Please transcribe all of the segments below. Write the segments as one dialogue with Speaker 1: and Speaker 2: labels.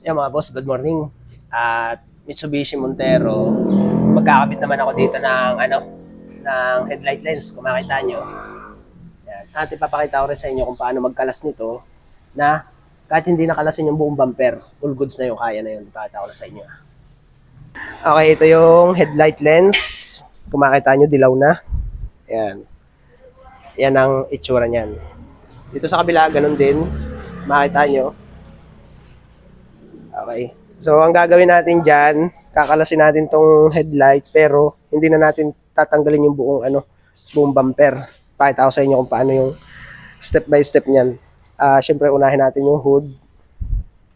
Speaker 1: Yan mga boss, good morning. At Mitsubishi Montero, magkakabit naman ako dito ng headlight lens, kung makita nyo. Yan. At ipapakita ko rin sa inyo kung paano magkalas nito na kahit hindi nakalasin yung buong bumper, all goods na yung kaya na yun. Ipapakita ko sa inyo. Okay, ito yung headlight lens. Kung makita nyo, dilaw na. Yan. Yan ang itsura niyan. Dito sa kabila, ganun din. Makita nyo. Okay. So, ang gagawin natin dyan, kakalasin natin tong headlight, pero hindi na natin tatanggalin yung buong bumper. Pakita ko sa inyo kung paano yung step by step niyan. Siyempre, unahin natin yung hood.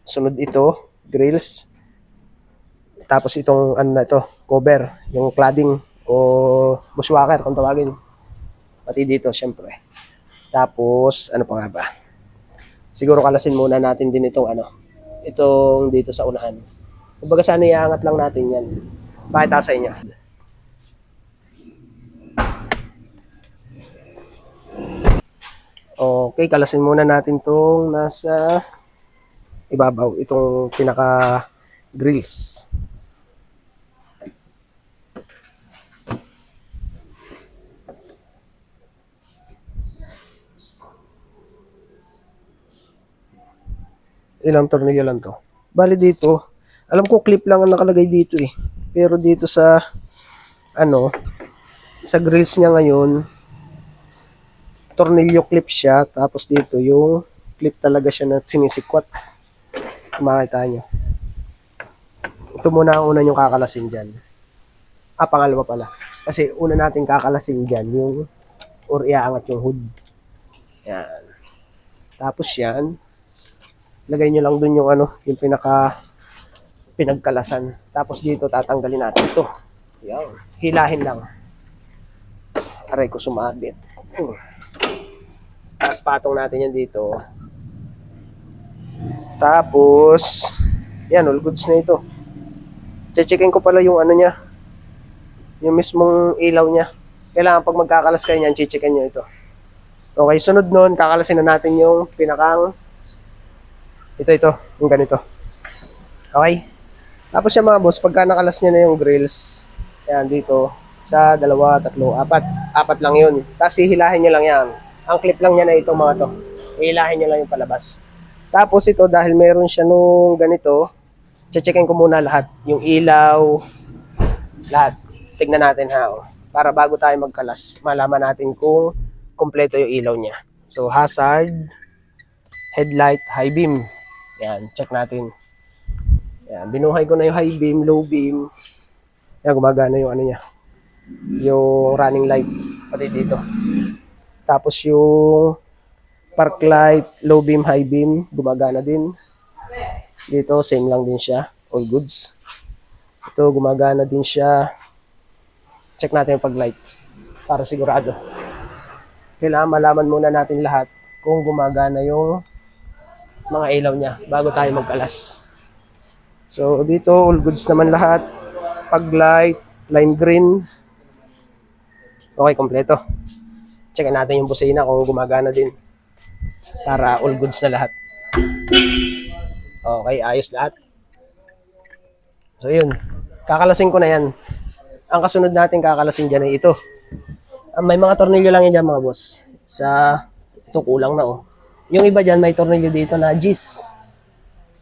Speaker 1: Sunod ito, grills. Tapos itong, cover, yung cladding o bushwhacker kung tawagin. Pati dito, siyempre. Tapos, ano pa nga ba? Siguro kalasin muna natin din itong dito sa unahan. Kumbaga sana iangat lang natin yan. Pakita sa inyo. Okay, kalasin muna natin itong nasa ibabaw. Itong pinaka grills. Ilang tornilyo lang to. Bali dito, alam ko clip lang ang nakalagay dito eh. Pero dito sa sa grills niya ngayon, tornilyo clip siya, tapos dito yung clip talaga siya na sinisikwat. Makita nyo. Ito muna ang una yung kakalasin dyan. Pangalawa pala. Kasi una natin kakalasin dyan or iaangat yung hood. Yan. Tapos yan, lagay nyo lang dun yung yung pinagkalasan. Tapos dito tatanggalin natin ito. Yan. Hilahin lang. Aray ko sumabit. Tapos patong natin yan dito. Tapos, yan, all goods na ito. Checkin ko pala yung niya. Yung mismong ilaw niya. Kailangan pag magkakalas kayo niyan, checkin nyo ito. Okay, sunod nun, kakalasin na natin yung pinakang ito, yung ganito. Okay? Tapos yung mga boss, pagka nakalas nyo na yung grills, yan dito, sa 2, 3, 4. 4 lang yun. Tapos hihilahin nyo lang yan. Ang clip lang niya na itong mga to. Hihilahin nyo lang yung palabas. Tapos ito, dahil meron siya nung ganito, checkin ko muna lahat. Yung ilaw, lahat. Tignan natin ha. Para bago tayo magkalas, malaman natin kung kompleto yung ilaw niya. So, hazard, headlight, high beam. Yan, check natin. Yan, binuhay ko na yung high beam, low beam. Yan, gumagana yung niya. Yung running light. Pati dito. Tapos yung park light, low beam, high beam, gumagana din. Dito, same lang din siya. All goods. Ito, gumagana din siya. Check natin yung pag-light. Para sigurado. Kailangan malaman muna natin lahat kung gumagana yung mga ilaw niya bago tayo magkalas. So, dito, all goods naman lahat. Pag-light, lime green. Okay, kompleto. Check natin yung busina kung gumagana din. Para all goods na lahat. Okay, ayos lahat. So, yun. Kakalasin ko na yan. Ang kasunod natin kakalasin dyan ay ito. May mga tornilyo lang yan dyan mga boss. Ito kulang na oh. Yung iba dyan may tornilyo dito na G's.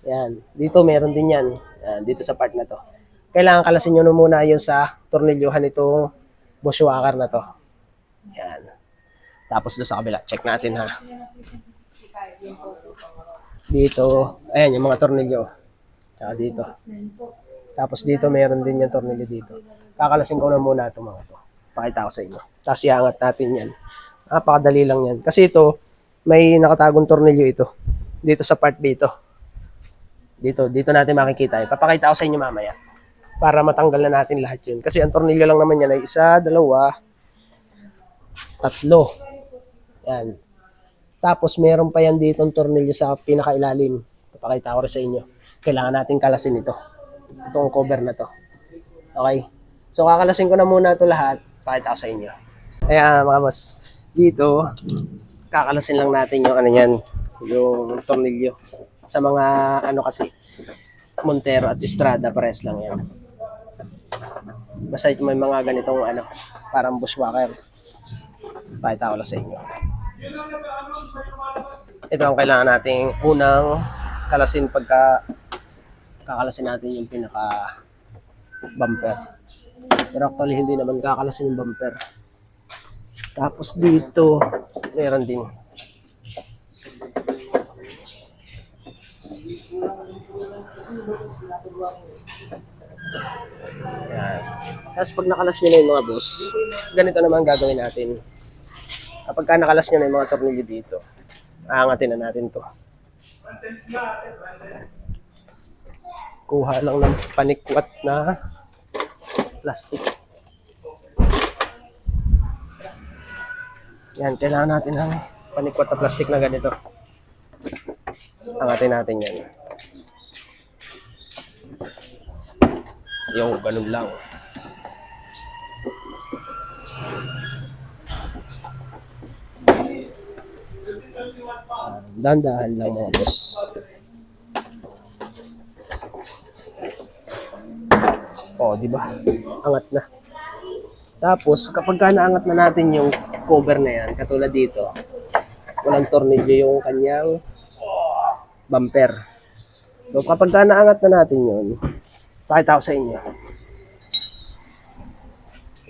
Speaker 1: Yan. Dito meron din yan. Yan. Dito sa part na to. Kailangan kalasin nyo muna yun sa tornilyohan itong bushwhacker na to. Yan. Tapos doon sa kabila. Check natin ha. Dito. Ayan yung mga tornilyo. Tsaka dito. Tapos dito meron din yung tornilyo dito. Kakalasin ko na muna ito mga to. Pakita ko sa inyo. Tapos iangat natin yan. Napakadali lang yan. Kasi ito, may nakatagong tornilyo ito. Dito sa part dito. Dito natin makikita. Papakita ko sa inyo mamaya. Para matanggal na natin lahat yun. Kasi ang tornilyo lang naman yan ay 1, 2, 3. Yan. Tapos meron pa yan dito ang tornilyo sa pinakailalim. Papakita ko rin sa inyo. Kailangan natin kalasin ito. Itong cover na to. Okay. So kakalasin ko na muna ito lahat. Pakita ko sa inyo. Ayan mga boss. Dito, kakalasin lang natin yung yan. Yung tornilyo. Sa mga kasi. Montero at Estrada, pares lang yan. Basta may mga ganitong ano, parang bushwhacker. Pakita ko lang sa inyo. Ito ang kailangan nating unang kalasin pagka kakalasin natin yung pinaka bumper. Pero actually hindi naman kakalasin yung bumper. Tapos dito, meron din. Yan. Tapos pag nakalas nyo na yung mga boss, ganito naman gagawin natin. Kapag ka nakalas nyo na yung mga tornilyo dito, aangatin na natin to. Kuha lang ng panikwat na plastic. Yan, kailangan natin ng panikwat na plastic na ganito. Angatin natin yan. Yung ganun lang. Dahan-dahan lang mga boss. Oh, di ba? Angat na. Tapos, kapag ka naangat na natin yung cover na yan, katulad dito, walang tornilyo yung kanyang bumper. So, kapag ka naangat na natin yun, pakita ko sa inyo.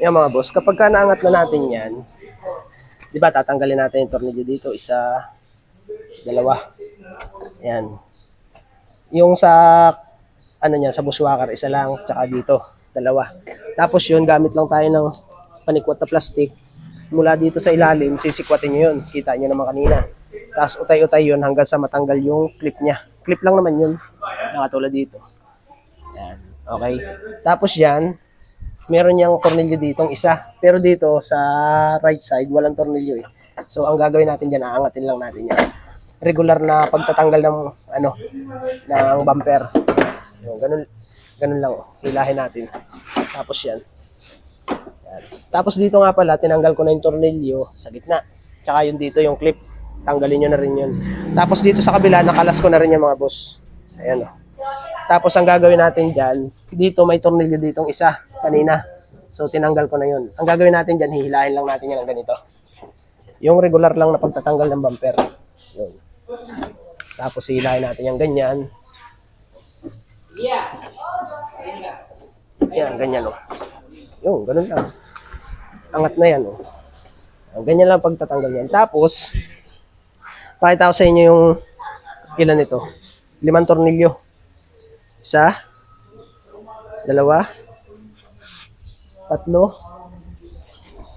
Speaker 1: Yan mga boss, kapag ka naangat na natin yan, di ba, tatanggalin natin yung tornilyo dito, isa, dalawa. Yan. Yung sa, ano niya, sa bushwhacker, isa lang, tsaka dito, dalawa. Tapos yun, gamit lang tayo ng panikwat na plastic. Mula dito sa ilalim, sisikwatin nyo yun. Kita nyo naman kanina. Tapos utay-utay yun hanggang sa matanggal yung clip niya. Clip lang naman yun. Nakatulad dito. Yan. Okay. Tapos yan, meron niyang tornilyo ditong isa. Pero dito sa right side, walang tornilyo eh. So ang gagawin natin dyan, aangatin lang natin yan. Regular na pagtatanggal ng ano, ng bumper. Yung ganun lang, oh. Hilahin natin. Tapos yan. Yan. Tapos dito nga pala, tinanggal ko na yung tornilyo sa gitna. Tsaka yun dito, yung clip. Tanggalin nyo na rin yun. Tapos dito sa kabila, nakalas ko na rin yung mga boss. Ayan, oh. Tapos ang gagawin natin dyan, dito may tornilyo ditong isa, kanina. So tinanggal ko na yun. Ang gagawin natin dyan, hihilahin lang natin yan ng ganito. Yung regular lang na pagtatanggal ng bumper. Yun. Tapos hihilahin natin yung ganyan. Yan, ganyan o. Yung, ganun lang. Angat na yan o. Ganyan lang pagtatanggal yan. Tapos, pakita ko sa inyo yung ilan ito. 5 tornilyo. Isa, dalawa, tatlo,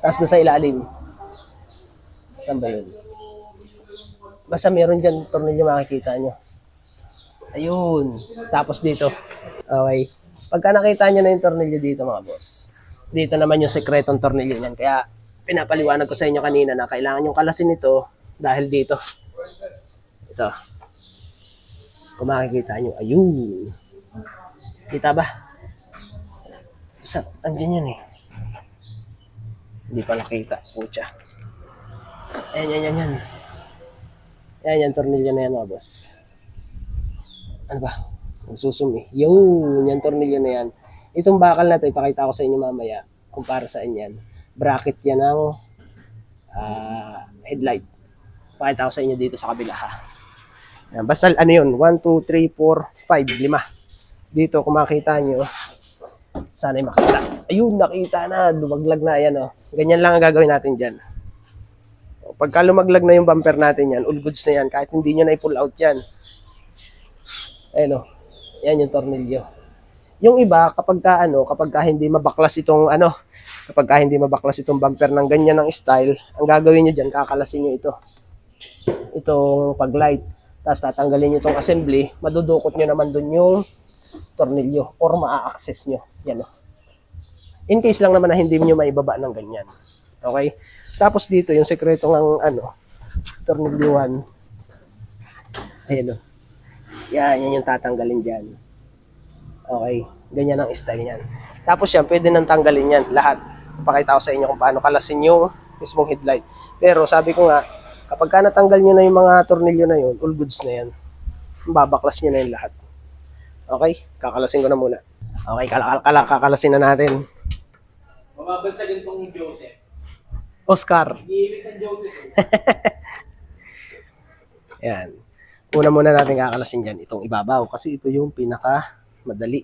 Speaker 1: tapos doon sa ilalim. Saan ba yun? Basta meron dyan tornilyo makikita nyo. Ayun. Tapos dito. Okay. Pagka nakita nyo na yung tornilyo dito mga boss, dito naman yung sekretong tornilyo niyan. Kaya pinapaliwanag ko sa inyo kanina na kailangan yung kalasin ito dahil dito. Ito. Kung makikita nyo. Ayun. Kita ba? Saan? Andyan yun eh. Hindi pa nakita. Pucha. Ayan, yan. Ayan, yung tornilyo na yan mga boss. Ano ba? Nagsusum eh. Yun, yung tornilyo na yan. Itong bakal na ito, ipakita ko sa inyo mamaya kung para saan yan. Bracket yan ng headlight. Pakita ko sa inyo dito sa kabila ha. Yan, basta ano yun, 1, 2, 3, 4, 5, 5. Dito kung makita nyo, sana'y makita. Ayun, nakita na, lumaglag na yan oh. Ganyan lang ang gagawin natin dyan. Pagka lumaglag na yung bumper natin yan, all goods na yan, kahit hindi nyo na i-pull out yan. Ayun oh. Yan yung tornilyo. Yung iba kapag hindi mabaklas itong bumper ng ganyan ng style, ang gagawin niyo diyan, kakalasin niyo ito. Itong pag-light. Tapos tatanggalin niyo itong assembly, madudukot niyo naman doon yung tornilyo or maa-access niyo. Yan oh. In case lang naman na hindi niyo maibaba ng ganyan. Okay? Tapos dito yung sekreto ng tornilyo 1. Ayun oh. Yan yung tatanggalin dyan. Okay, ganyan ang style niyan. Tapos yan, pwede nang tanggalin yan, lahat. Pakita ko sa inyo kung paano kalasin yung mismong headlight. Pero sabi ko nga, kapag ka natanggal nyo na yung mga tornilyo na yun, all goods na yan. Babaklas nyo na yung lahat. Okay, kakalasin ko na muna. Okay, kakalasin na natin.
Speaker 2: Mababansagan pang Joseph.
Speaker 1: Oscar.
Speaker 2: Iibig ng Joseph.
Speaker 1: Yan. Una muna natin kakalasin dyan itong ibabaw kasi ito yung pinaka madali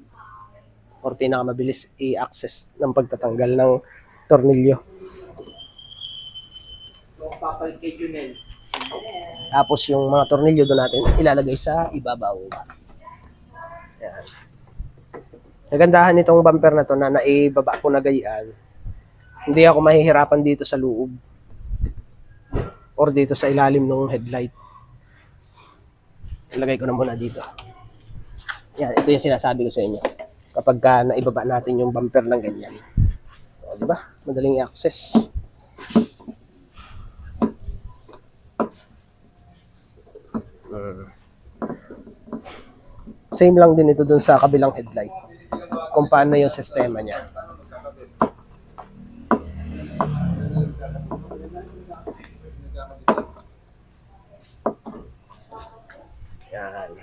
Speaker 1: or pinaka mabilis i-access ng pagtatanggal ng tornilyo.
Speaker 2: Yung papalit kay Junel.
Speaker 1: Tapos yung mga tornilyo doon natin ilalagay sa ibabaw. Yan. Nagandahan nitong bumper na to na naibaba ko na gayaan. Hindi ako mahihirapan dito sa loob or dito sa ilalim ng headlight. Ilagay ko na muna dito. Yan, ito yung sinasabi ko sa inyo. Kapag naibaba natin yung bumper ng ganyan. O, di ba? Madaling i-access. Same lang din ito dun sa kabilang headlight. Kung paano yung sistema niya. Yan.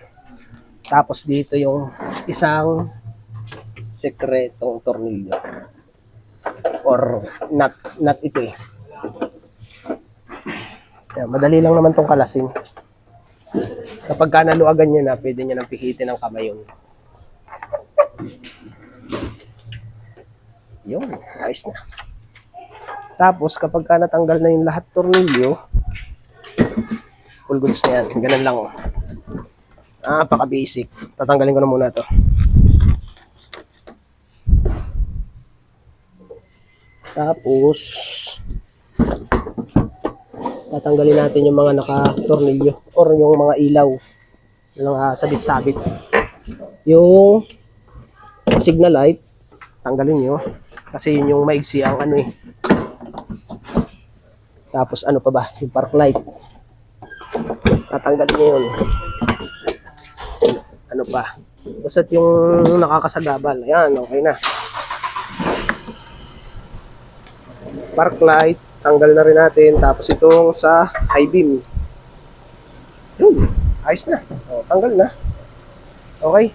Speaker 1: Tapos dito yung isang sekretong tornilyo. Or nut ito eh. Yan, madali lang naman tong kalasin. Kapag ka naluagan nyo na, pwede nyo nang pihitin ng kamay yun. Yun, ayos na. Tapos, kapag ka natanggal na yung lahat tornilyo, full goods na yan. Ganun lang. Napaka-basic. Tatanggalin ko na muna to. Tapos, tatanggalin natin yung mga naka-tornilyo or yung mga ilaw. Yung sabit-sabit. Yung signal light, tanggalin nyo. Kasi yun yung maigsi ang ano eh. Tapos ano pa ba? Yung park light. Tatanggalin nyo yun. Ano pa? Basta't yung nakakasagabal. Ayan, okay na. Park light, tanggal na rin natin. Tapos itong sa high beam. Yun, ayos na. O, tanggal na. Okay.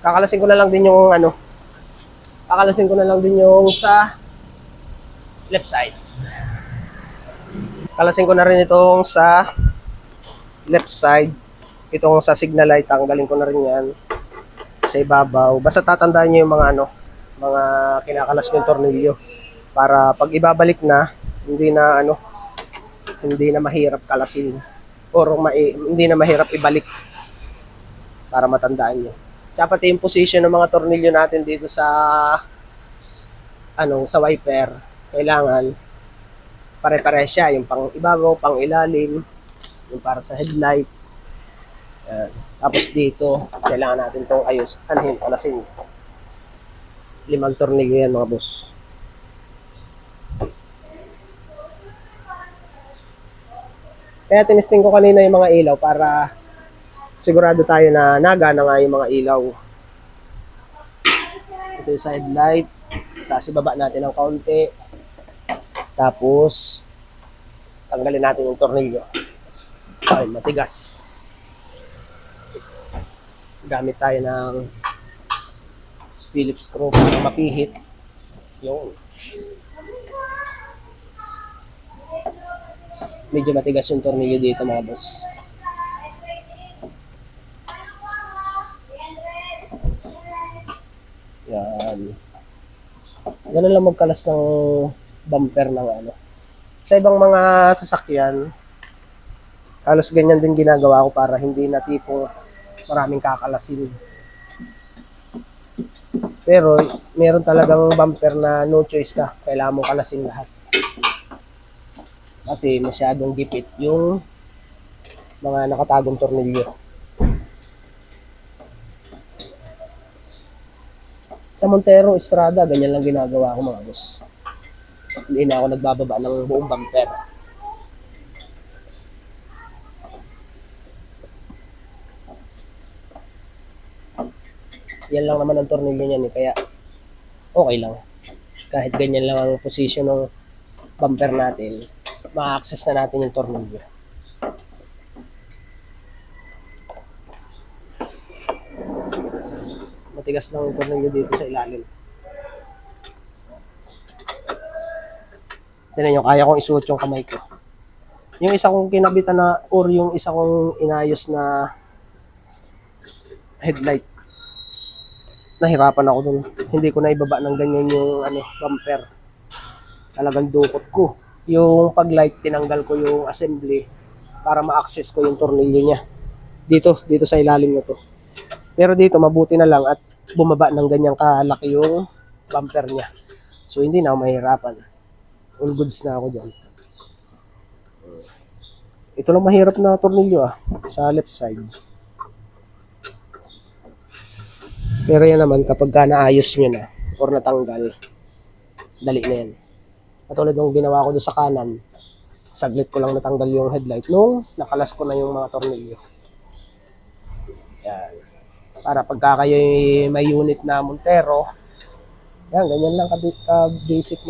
Speaker 1: Kakalasin ko na lang din yung ano. Kakalasin ko na lang din yung sa left side. Kalasin ko na rin itong sa left side. Itong sa signal light, tanggalin ko na rin yan sa ibabaw. Basta tatandaan nyo yung mga ano, mga kinakalas ko yung tornilyo. Para pag ibabalik na, hindi na mahirap kalasin. Or hindi na mahirap ibalik. Para matandaan nyo. Tsaka pati yung position ng mga tornilyo natin dito sa sa wiper, kailangan pare-pare siya, yung pang ibabaw, pang ilalim, yung para sa headlight. Tapos dito, kailangan natin itong kalasin. 5 tornilyo yan mga boss. Kaya tinisting ko kanina yung mga ilaw para sigurado tayo na nagana nga yung mga ilaw. Ito yung side light. Tapos ibaba natin ng kaunti. Tapos tanggalin natin yung tornilyo. Ay, matigas. Gamit tayo ng Phillips screw para mapihit. Yung medyo matigas yung tornilyo dito mga boss. Yan. Ganun lang magkalas ng bumper ng ano. Sa ibang mga sasakyan, halos ganyan din ginagawa ko para hindi na tipong maraming kakalasin. Pero meron talagang bumper na no choice ka. Kailangan mo kalasin lahat. Kasi masyadong gipit yung mga nakatagong tornilyo. Sa Montero, Estrada, ganyan lang ginagawa ko mga boss. Hindi na ako nagbababa ng buong bumper. Yan lang naman ang tornilyo niyan eh, kaya okay lang. Kahit ganyan lang ang position ng bumper natin, ma-access na natin yung tornilyo. Matigas lang yung tornilyo dito sa ilalim. Tignan nyo, kaya kong isuot yung kamay ko. Yung isa kong kinabitan na, or yung isa kong inayos na headlight, nahirapan ako dun. Hindi ko na ibaba ng ganyan yung bumper. Talagang dukot ko. Yung pag-light, tinanggal ko yung assembly para ma-access ko yung tornilyo niya. Dito sa ilalim na to. Pero dito, mabuti na lang at bumaba ng ganyang kalaki yung bumper niya. So, hindi na ako mahirapan. All goods na ako dyan. Ito lang mahirap na tornilyo sa left side. Pero yan naman, kapag ka naayos nyo na or natanggal, dali na yan. Katulad ng ginawa ko doon sa kanan, saglit ko lang natanggal yung headlight nung nakalas ko na yung mga tornilyo. Yan. Para pagka kayo may unit na Montero, yan, ganyan lang ka-basic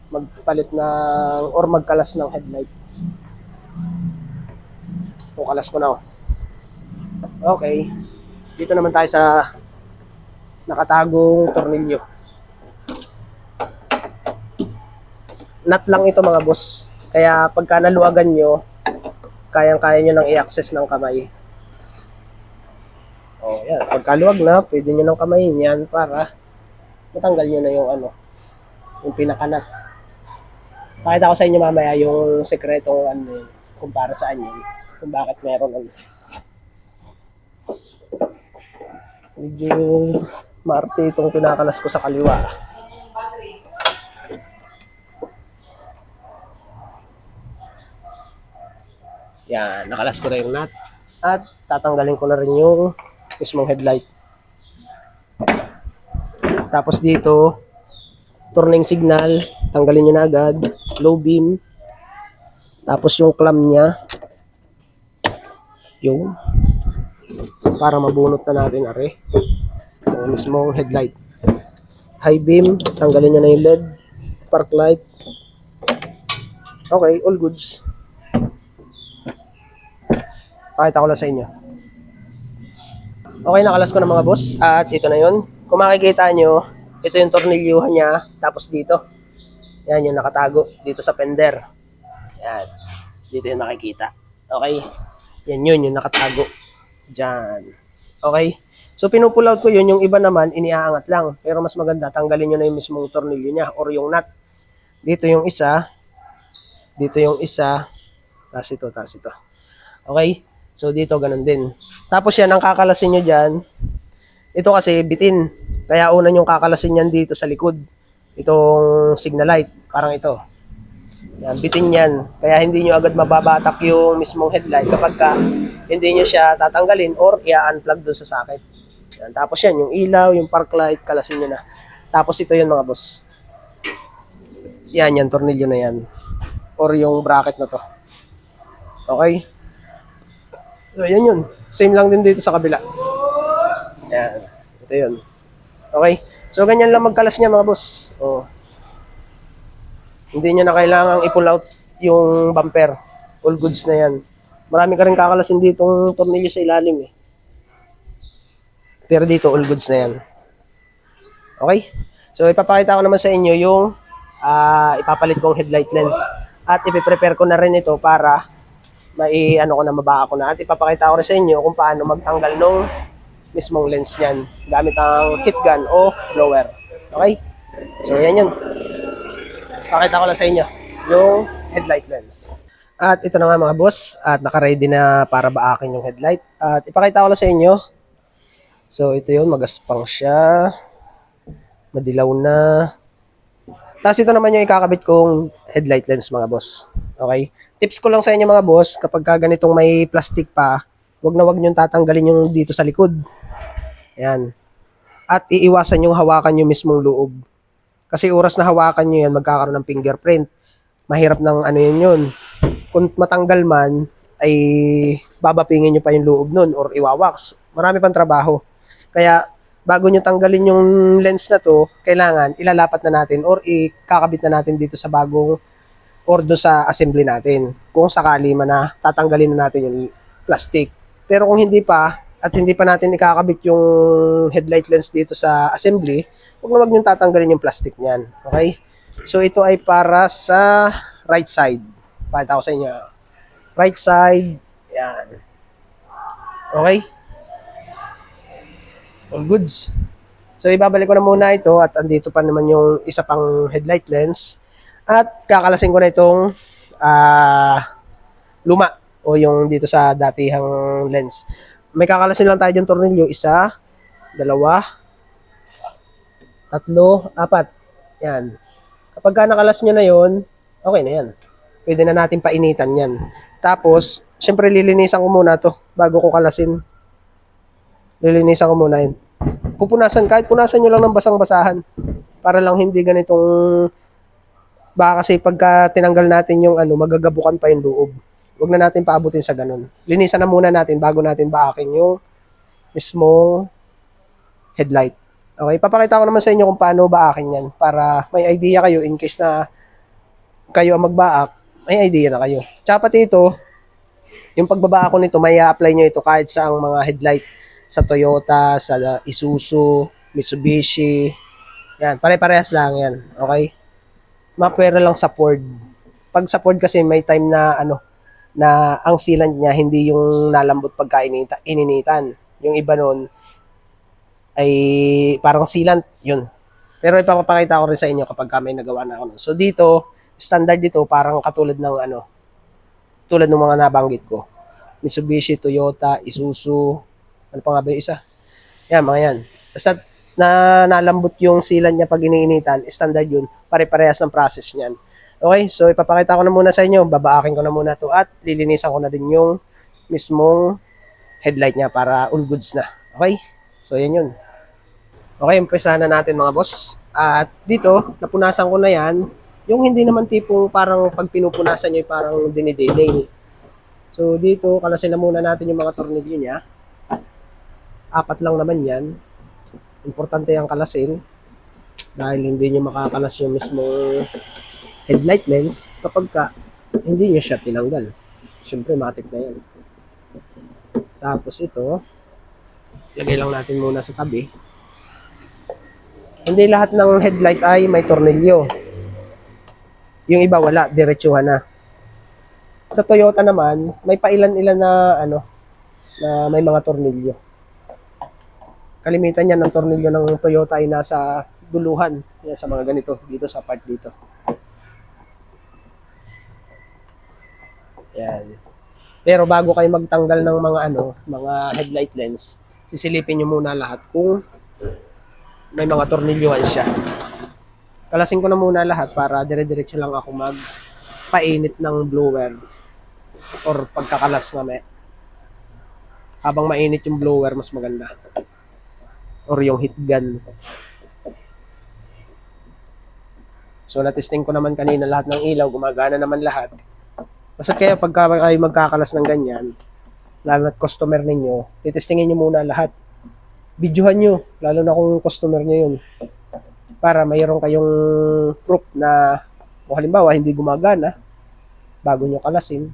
Speaker 1: magpalit ng or magkalas ng headlight. Kung kalas ko na. Okay. Dito naman tayo sa nakatagong tornilyo. Nut lang ito mga boss. Kaya pagka naluwagan nyo, kayang-kaya nyo nang i-access ng kamay. O yan, pagka luwag na, pwede nyo nang kamayin yan para matanggal nyo na yung pinaka-nut. Pakita ko sa inyo mamaya yung sekretong kung para saan yun. Kung bakit meron medyo maarte itong pinakalas ko sa kaliwa. Yan, nakalas ko na yung nut. At tatanggalin ko na rin yung mismong headlight. Tapos dito, turning signal, tanggalin nyo na agad. Low beam. Tapos yung clamp niya, yung para mabunot na natin yung mismong headlight. High beam, tanggalin nyo na yung LED, park light. Okay, all goods. Pakita ko lang sa inyo. Okay, nakalas ko na mga boss. At ito na yun. Kung makikita nyo, ito yung tornilyuhan niya. Tapos dito, yan yung nakatago dito sa fender. Yan, dito yung nakikita. Okay, yan yun yung nakatago dyan. Okay, so pinupull out ko yun. Yung iba naman, iniaangat lang. Pero mas maganda, tanggalin nyo na yung mismong tornilyo niya or yung nut. Dito yung isa. Dito yung isa. Tapos ito. Okay, so dito ganun din. Tapos yan, ang kakalasin nyo dyan, ito kasi bitin. Kaya una yung kakalasin yan dito sa likod. Itong signal light, parang ito. Yan, bitin yan. Kaya hindi nyo agad mababatak yung mismong headlight kapag ka hindi nyo siya tatanggalin or i-unplug dun sa socket. Yan, tapos yan, yung ilaw, yung park light, kalasin nyo na. Tapos ito yun mga boss. Yan, tornilyo na yan. Or yung bracket na to. Okay? So, yan yun. Same lang din dito sa kabila. Yan. Ito yun. Okay? So, ganyan lang magkalas niya mga boss. Oh. Hindi nyo na kailangang i-pull out yung bumper. All goods na yan. Marami ka rin kakalasin ditong tornilyo sa ilalim eh. Pero dito, all goods na yan. Okay? So, ipapakita ko naman sa inyo yung ipapalit kong headlight lens. At ipiprepare ko na rin ito para mabaka ko na. At ipapakita ko rin sa inyo kung paano magtanggal nung mismong lens niyan gamit ang heat gun o blower. Okay? So, yan yun. Pakita ko lang sa inyo yung headlight lens. At ito na nga mga boss. At naka-ready na para baakin yung headlight. At ipakita ko lang sa inyo. So, ito yun. Magaspang siya. Madilaw na. Tapos ito naman yung ikakabit kong headlight lens mga boss. Okay? Tips ko lang sa inyo mga boss, kapag ganitong may plastic pa, wag nyo tatanggalin yung dito sa likod. Ayan. At iiwasan yung hawakan yung mismong loob. Kasi oras na hawakan nyo yan, magkakaroon ng fingerprint. Mahirap ng yun. Kung matanggal man, ay babapingin nyo pa yung loob nun or iwawax. Marami pang trabaho. Kaya, bago nyo tanggalin yung lens na to, kailangan ilalapat na natin or ikakabit na natin dito sa bagong or doon sa assembly natin. Kung sakali man na tatanggalin na natin yung plastic. Pero kung hindi pa, at hindi pa natin ikakabit yung headlight lens dito sa assembly, huwag niyong tatanggalin yung plastic niyan. Okay? So ito ay para sa right side. Pakita ko sa inyo. Right side. Yan. Okay? All goods. So ibabalik ko na muna ito at andito pa naman yung isa pang headlight lens. At kakalasin ko na itong luma o yung dito sa datihang lens. May kakalasin lang tayo yung tornilyo. Isa, dalawa, tatlo, apat. Yan. Kapag nakalas nyo na yon, okay na yan. Pwede na natin painitan yan. Tapos, syempre lilinisan ko muna to bago ko kalasin. Lilinisan ko muna yun. Pupunasan, kahit punasan nyo lang ng basang-basahan. Para lang hindi ganitong, baka kasi pagka tinanggal natin yung magagabukan pa yung loob. Huwag na natin paabutin sa ganun. Linisan na muna natin bago natin baakin yung mismong headlight. Okay, papakita ko naman sa inyo kung paano baakin yan para may idea kayo in case na kayo ang magbaak, may idea na kayo. Tsaka pati ito, yung pagbabaak ko nito, may apply nyo ito kahit sa mga headlight sa Toyota, sa Isuzu, Mitsubishi. Yan, pare-parehas lang yan. Okay? Mapwera lang sa Ford. Pag sa Ford kasi may time na na ang sealant niya hindi yung nalambot pagka ininitan. Yung iba nun ay parang sealant, yun. Pero ipapakita ko rin sa inyo kapag may nagawa na ako nun. So dito, standard dito, parang katulad ng tulad ng mga nabanggit ko. Mitsubishi, Toyota, Isuzu, ano pa nga ba yung isa? Yan, mga yan. Basta na nalambot yung sealant niya pag iniinitan, standard yun. Pare-parehas ng process niyan. Okay, so ipapakita ko na muna sa inyo, babaakin ko na muna to at lilinisan ko na din yung mismong headlight niya para all goods na. Okay? So yan yun. Okay, umpisahan na natin mga boss. At dito, napunasan ko na yan. Yung hindi naman tipong parang pag pinupunasan nyo, parang dinidetail. So dito, kalasin na muna natin yung mga tornilyo niya. Apat lang naman yan. Importante yung kalasin. Dahil hindi nyo makakalas yung mismong headlight lens kapag hindi nyo siya tinanggal. Siyempre, matik na yan. Tapos ito, lagay lang natin muna sa tabi. Hindi lahat ng headlight ay may tornilyo. Yung iba wala, diretsuhan na. Sa Toyota naman, may pailan-ilan na na may mga tornilyo. Kalimitan yan ng tornilyo ng Toyota ay nasa duluhan. Yan sa mga ganito, dito sa part dito. Yan. Pero bago kayo magtanggal ng mga mga headlight lens, sisilipin niyo muna lahat kung may mga tornilyohan siya. Kalasin ko na muna lahat para dire-diretso lang ako magpainit ng blower or pagkakalas na habang mainit yung blower, mas maganda. Or yung heat gun. So natesting ko naman kanina lahat ng ilaw, gumagana naman lahat. Basta kaya pagka kayo magkakalas ng ganyan, lalo na't customer ninyo, titestingin nyo muna lahat. Videohan nyo, lalo na kung customer nyo yun. Para mayroon kayong proof na kung halimbawa hindi gumagana, bago nyo kalasin,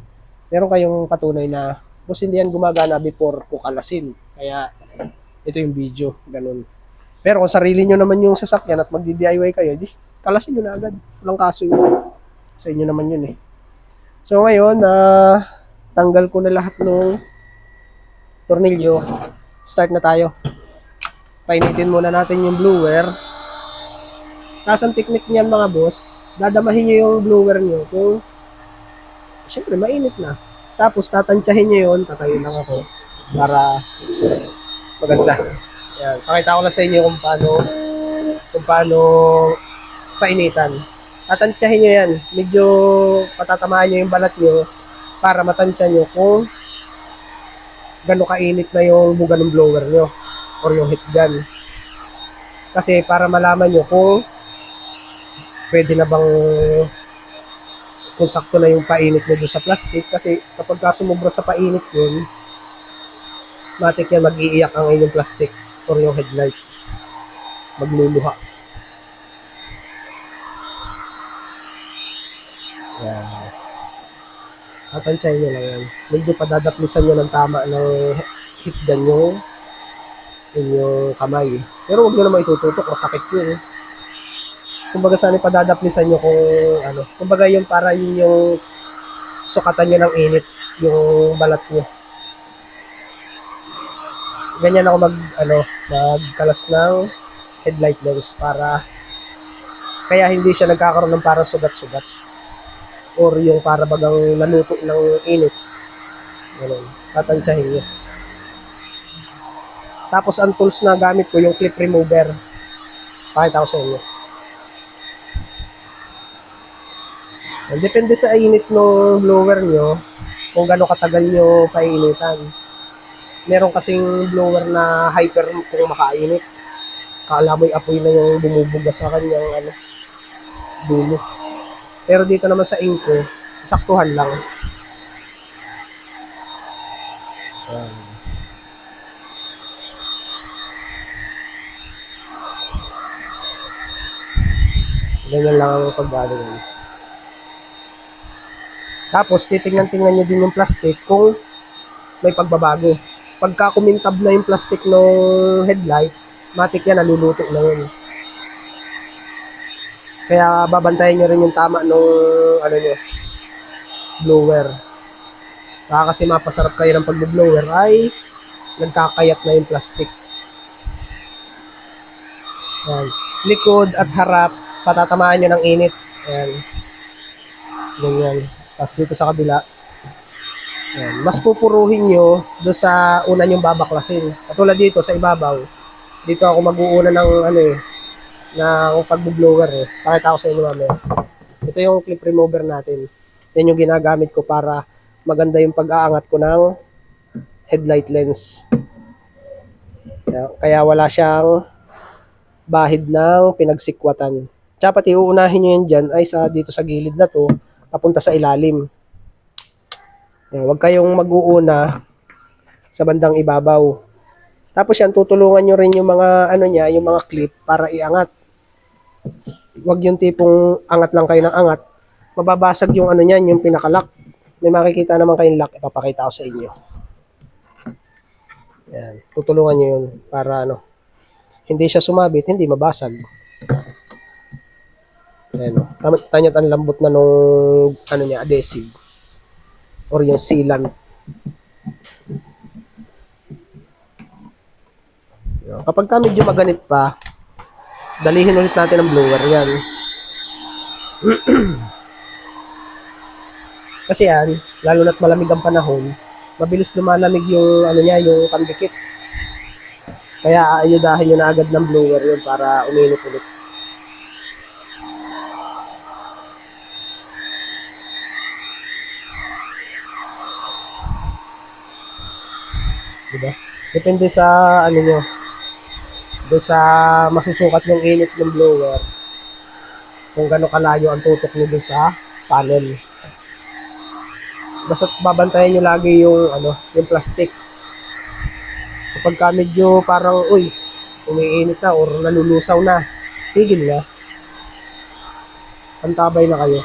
Speaker 1: meron kayong patunay na boss hindi yan gumagana before ko kalasin. Kaya ito yung video, ganun. Pero kung sarili nyo naman yung sasakyan at magdi-DIY kayo, di kalasin nyo na agad. Walang kaso yun. Sa inyo naman yun eh. So ngayon, tanggal ko na lahat ng tornilyo. Start na tayo. Painitin muna natin yung blower. Tapos ang technique niyan mga boss, dadamahin nyo yung blower nyo kung syempre mainit na. Tapos tatansyahin nyo yun, tatayo lang ako para maganda. Yan, pakita ko lang sa inyo kung paano painitan. Tatansyahin nyo yan. Medyo patatamaan nyo yung balat nyo para matansya nyo kung gano'ng kainit na yung buga ng blower nyo or yung heat gun. Kasi para malaman nyo kung pwede na bang kung sakto na yung painit nyo doon sa plastic. Kasi kapag sumubra sa painit yun, matik yan mag-iiyak ang inyong plastic or yung headlight. Magluluha. Yan. Tatansyahin nyo lang yan. Medyo padadaplisan nyo ng tama ng hit gun yung kamay. Pero huwag nyo naman itututok, masakit yun. Kumbaga saan ipadadaplisan nyo kung ano. Kumbaga yung para yun yung sukatan nyo ng init, yung balat nyo. Ganyan ako magkalas ng headlight lens para kaya hindi siya nagkakaroon ng parang sugat-sugat or yung para bagang naluto ng init. Ganun. Tatansyahin nyo. Tapos ang tools na gamit ko yung clip remover. Pakita ko sa inyo. Depende sa init ng blower nyo kung gaano katagal nyo painitan. Meron kasing blower na hyper kung makainit. Kala mo'y apoy na yung bumubuga sa kanyang dulo. Pero dito naman sa Inco, saktuhan lang. Ayan. Ganyan lang ang pag-ano. Tapos, titingnan-tingnan nyo din yung plastic kung may pagbabago. Pagka kumintab na yung plastic ng headlight, matik yan, naluluto na yun. Kaya babantayan nyo rin yung tama nung blower. Baka kasi mapasarap kayo ng pag-blower ay nagkakayat na yung plastic. Ayan. Likod at harap, patatamaan nyo ng init. Ayan. Ganyan. Tapos dito sa kabila, ayan. Mas pupuruhin nyo doon sa una nyong babaklasin. Katulad dito sa ibabaw, dito ako mag-uuna ng ng pag-blower Pakita ko sa inyo mamaya. Ito yung clip remover natin. Yan yung ginagamit ko para maganda yung pag-aangat ko ng headlight lens. Kaya wala siyang bahid ng pinagsikwatan. Tsaka pati uunahin nyo yan dyan ay dito sa gilid na to, papunta sa ilalim. Huwag kayong mag-uuna sa bandang ibabaw. Tapos yan, tutulungan nyo rin yung mga yung mga clip para iangat. Huwag yung tipong angat lang kayo ng angat. Mababasag yung niyan, yung pinakalock. May makikita naman kayong lock, ipapakita ko sa inyo. Yan, tutulungan nyo yun para hindi siya sumabit, hindi mabasag. Ayan, tanyat ang lambot na nung adhesive or yung sealant. Kapag medyo maganit pa, dalihin ulit natin ang blower yan. Kasi yan, lalo na't malamig ang panahon, mabilis lumalamig yung yung pandikit. Kaya aayudahin nyo na agad ng blower yun para uminit ulit. Diba? Depende sa nyo. Doon sa masusukat yung init ng blower. Kung gaano kalayo ang tutok nyo doon sa panel. Basta babantayan nyo lagi yung yung plastic. Kapag medyo parang umiinit na or nalulusaw na, tigil na. Antabay na kayo.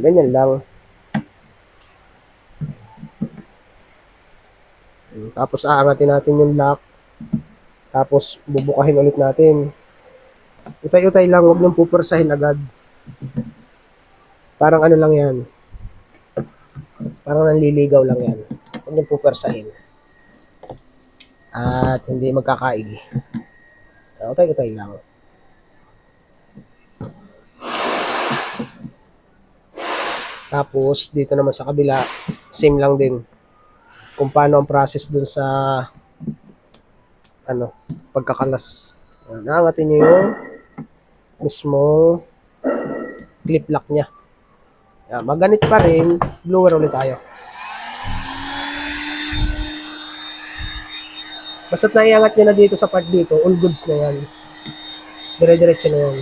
Speaker 1: Ganyan lang. Tapos aangatin natin yung lock. Tapos bubukahin ulit natin. Utay-utay lang, huwag nang pupursahin agad. Parang lang yan. Parang nanliligaw lang yan. Huwag nang pupursahin. At hindi magkakaig. Utay-utay lang. Tapos dito naman sa kabila, same lang din. Kung paano ang process dun sa pagkakalas. Naangatin nyo yung mismong clip lock nya. Maganit pa rin, blower ulit tayo. Basta't naiangat nyo na dito sa part dito, all goods na yan. Dire-diretso na yan.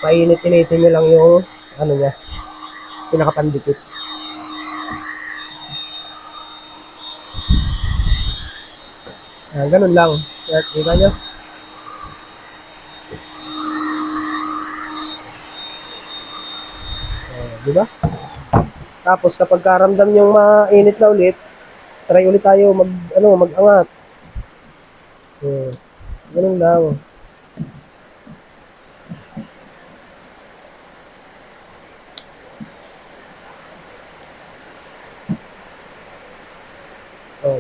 Speaker 1: Painit-initin nyo lang yung nya, pinakapandikit. Ganun lang. Kita nyo? Diba? Tapos kapag karamdam yung mainit na ulit, try ulit tayo mag-angat. Ganun lang.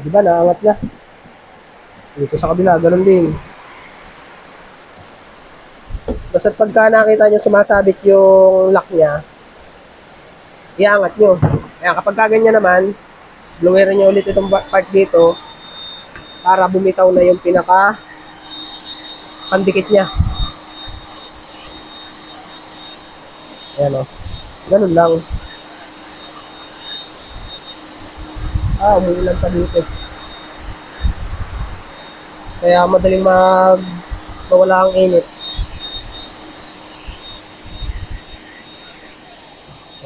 Speaker 1: Di ba naangat na? Dito sa kabila, ganun din. Basta pagka nakita nyo sumasabit yung lock niya, iangat nyo. Kaya kapag kaganyan naman, blowerin nyo ulit itong part dito para bumitaw na yung pinaka pandikit niya. Ayan o. Ganun lang. Umuulan pa dito. Kaya madaling mawala ang init.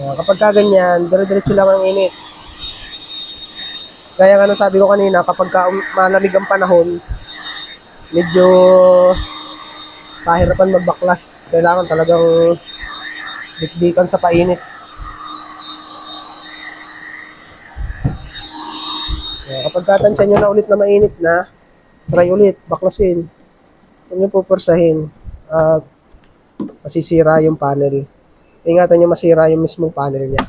Speaker 1: Kapag kaganyan, dire-diretso lang ang init. Kaya nga sabi ko kanina, kapag malamig ang panahon, medyo pahirapan magbaklas. Kailangan talagang dikdikan sa painit. Kapag katansya nyo na ulit na mainit na, try ulit, baklasin. Huwag nyo pupursahin at masisira yung panel. Ingatan nyo masira yung mismong panel niya.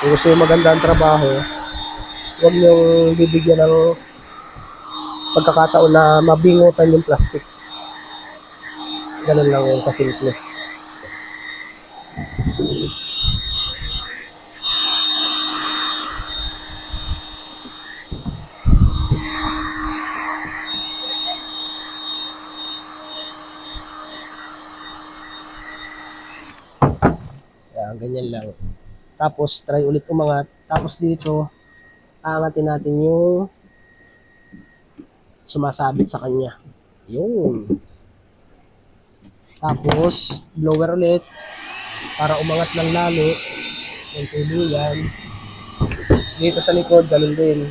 Speaker 1: Kung gusto yung maganda ang trabaho, huwag nyo bibigyan ng pagkakataon na mabingutan yung plastic. Ganun lang yung kasimple. Ganyan lang. Tapos, try ulit umangat. Tapos dito, aangatin natin yung sumasabit sa kanya. Yun. Tapos, blower ulit para umangat ng lalo. Yung tuluyan. Dito sa likod, ganun din.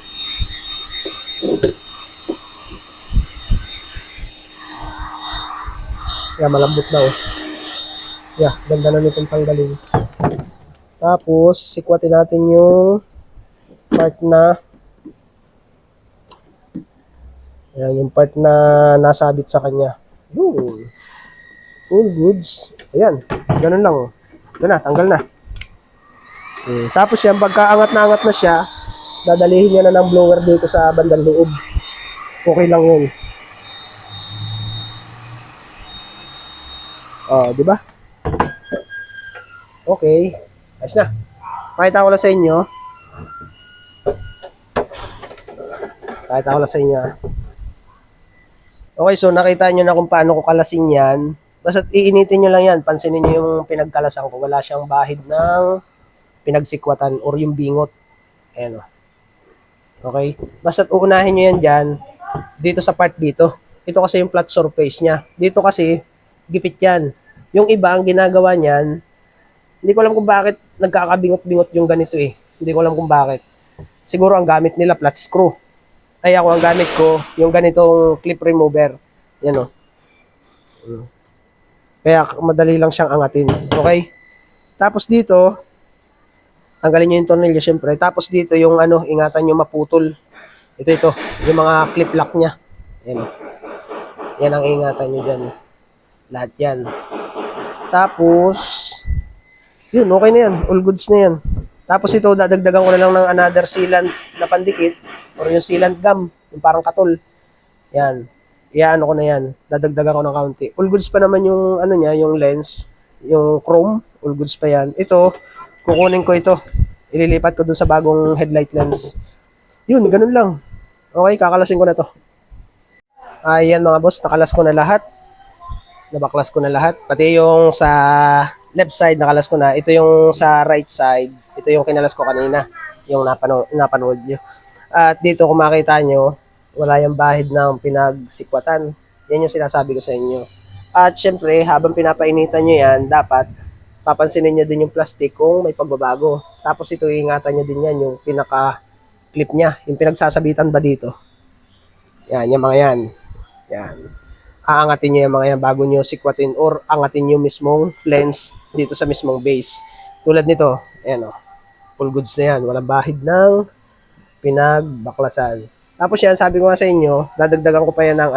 Speaker 1: Malambot na oh. Ganda na nitong tanggalin. Tapos, sikwatin natin yung part na yung part na nasabit sa kanya. Yun. All goods. Ayan. Ganun lang. Ito na, tanggal na. Tapos yan, pagka angat na siya, dadalihin niya na ng blower dito sa bandang loob. Okay lang yun. Di ba? Okay. Ayos na. Pakita ko lang sa inyo. Okay, so nakita nyo na kung paano ko kalasin yan. Basta iinitin nyo lang yan. Pansinin nyo yung pinagkalasan ko. Wala siyang bahid ng pinagsikwatan or yung bingot. Ayan o. Okay? Basta uunahin nyo yan dyan. Dito sa part dito. Ito kasi yung flat surface niya. Dito kasi, gipit yan. Yung iba, ang ginagawa niyan, hindi ko alam kung bakit nagkakabingot-bingot yung ganito eh. Hindi ko alam kung bakit. Siguro ang gamit nila flat screw. Ay ako ang gamit ko yung ganitong clip remover. Yan o. Kaya madali lang siyang angatin. Okay? Tapos dito, tanggalin nyo yung tornilyo syempre. Tapos dito yung ingatan nyo maputol. Ito. Yung mga clip lock niya. Yan o. Yan ang ingatan nyo dyan. Lahat yan. Tapos, yun, okay na yan. All goods na yan. Tapos ito, dadagdagan ko na lang ng another sealant na pandikit or yung sealant gum, yung parang katol. Yan. Iyaano ko na yan. Dadagdagan ko ng kaunti. All goods pa naman yung niya, yung lens, yung chrome. All goods pa yan. Ito, kukunin ko ito. Ililipat ko dun sa bagong headlight lens. Yun, ganun lang. Okay, kakalasin ko na to. Ayan mga boss, nakalas ko na lahat. Nabaklas ko na lahat. Pati yung sa left side, nakalas ko na. Ito yung sa right side. Ito yung kinalas ko kanina. Yung napanood nyo. At dito kung makita nyo, wala yung bahid ng pinagsikwatan. Yan yung sinasabi ko sa inyo. At syempre, habang pinapainitan nyo yan, dapat papansinin nyo din yung plastic kung may pagbabago. Tapos ito, ingatan nyo din yan, yung pinaka-clip nya. Yung pinagsasabitan ba dito. Yan, yung mga yan. Yan. aangatin nyo yung mga yan bago nyo sikwatin or angatin nyo mismong lens dito sa mismong base. Tulad nito, ayan o, full goods na yan. Walang bahid ng pinagbaklasan. Tapos yan, sabi ko nga sa inyo, dadagdagan ko pa yan ng,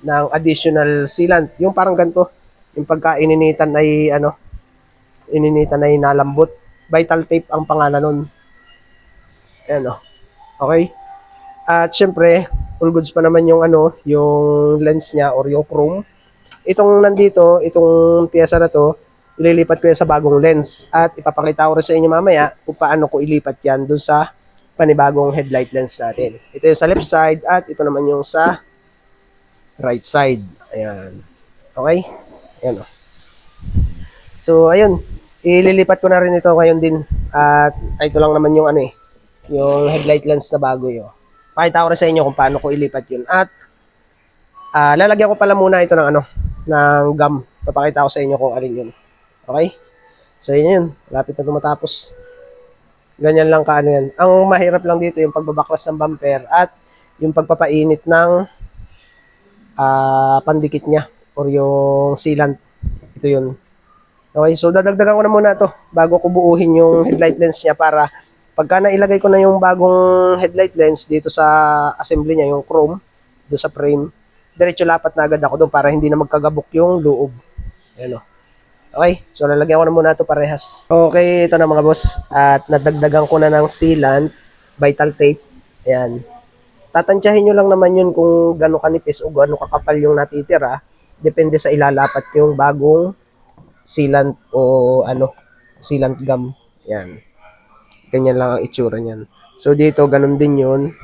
Speaker 1: ng additional sealant. Yung parang ganito, yung pagka ininitan ay, ininitan ay nalambot. Vital tape ang pangalan nun. Ayan o. Okay? At syempre, full goods pa naman yung yung lens niya or yung chrome. Itong nandito, itong piyesa na to, ililipat ko yan sa bagong lens. At ipapakita ko rin sa inyo mamaya kung paano ko ilipat yan dun sa panibagong headlight lens natin. Ito yung sa left side at ito naman yung sa right side. Ayan. Okay? Ayan o. So, ayun. Ililipat ko na rin ito ngayon din. At ito lang naman yung yung headlight lens na bago yun. Pakita ko rin sa inyo kung paano ko ilipat yun. At lalagyan ko pala muna ito ng ng gum. Papakita ko sa inyo kung alin yun. Okay? So, yun. Lapit na tumatapos. Ganyan lang yan. Ang mahirap lang dito yung pagbabaklas ng bumper at yung pagpapainit ng pandikit niya or yung sealant. Ito yun. Okay, so dadagdagan ko na muna to bago ko buuhin yung headlight lens niya para pagka nailagay ko na yung bagong headlight lens dito sa assembly niya, yung chrome, doon sa frame, diretso lapat na agad ako doon para hindi na magkagabok yung loob. Ayan o. Okay, so lalagyan ko na muna ito parehas. Okay, ito na mga boss. At nadagdagan ko na ng sealant, vital tape. Ayan. Tatansyahin nyo lang naman yun kung gano'ng kanipis o gano'ng kakapal yung natitira. Depende sa ilalapat yung bagong sealant o sealant gum. Ayan. Ganyan lang ang itsura niyan. So dito, ganun din yun.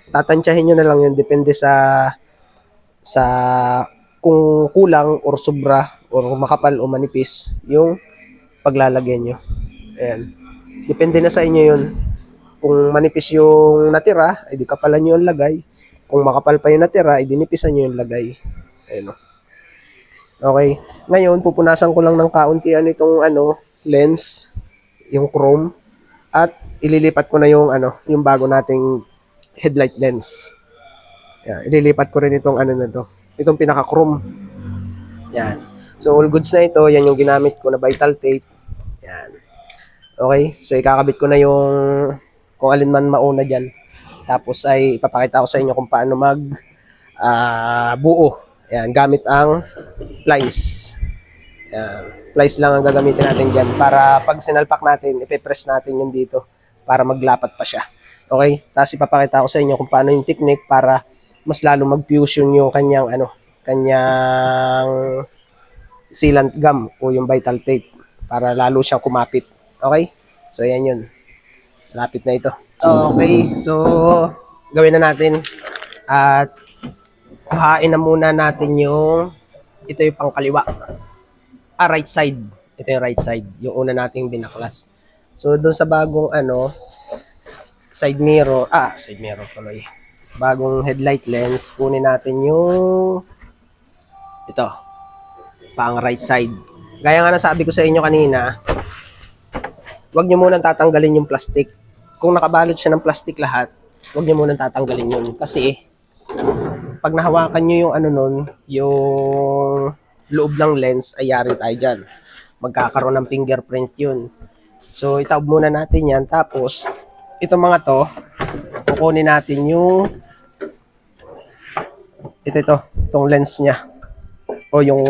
Speaker 1: Tatansyahin nyo na lang yun. Depende sa kung kulang or sobra or makapal o manipis yung paglalagay nyo. Ayan. Depende na sa inyo yun. Kung manipis yung natira, ay di kapalan nyo yung lagay. Kung makapal pa yung natira, ay dinipisan nyo yung lagay. Ayan o. Okay. Ngayon, pupunasan ko lang ng kauntian itong lens, yung chrome, at ililipat ko na yung yung bago nating headlight lens. Ayan. Ililipat ko rin itong na to. Itong pinaka-chrome. Yan. So, all goods na ito. Yan yung ginamit ko na vital tape. Yan. Okay. So, ikakabit ko na yung kung alin man mauna dyan. Tapos ay ipapakita ko sa inyo kung paano buo. Yan. Gamit ang plies. Yan. Plies lang ang gagamitin natin dyan. Para pag sinalpak natin, ipipress natin yung dito. Para maglapat pa siya. Okay. Tapos ipapakita ko sa inyo kung paano yung technique para mas lalo mag-fusion yung kanyang sealant gum o yung vital tape para lalo siyang kumapit. Okay? So, yan yun. Lapit na ito. Okay. So, gawin na natin. At kuhain na muna natin ito yung pangkaliwa. Right side. Ito yung right side. Yung una nating binaklas. So, dun sa bagong side mirror tuloy. Bagong headlight lens, kunin natin yung ito, pang right side. Gaya nga nasabi ko sa inyo kanina, huwag nyo munang tatanggalin yung plastic. Kung nakabalot siya ng plastic lahat, huwag nyo munang tatanggalin yun. Kasi, pag nahawakan nyo yung yung loob ng lens, ay yari tayo dyan. Magkakaroon ng fingerprint yun. So, itaob muna natin yan. Tapos, itong mga to, kukunin natin yung itong lens niya o yung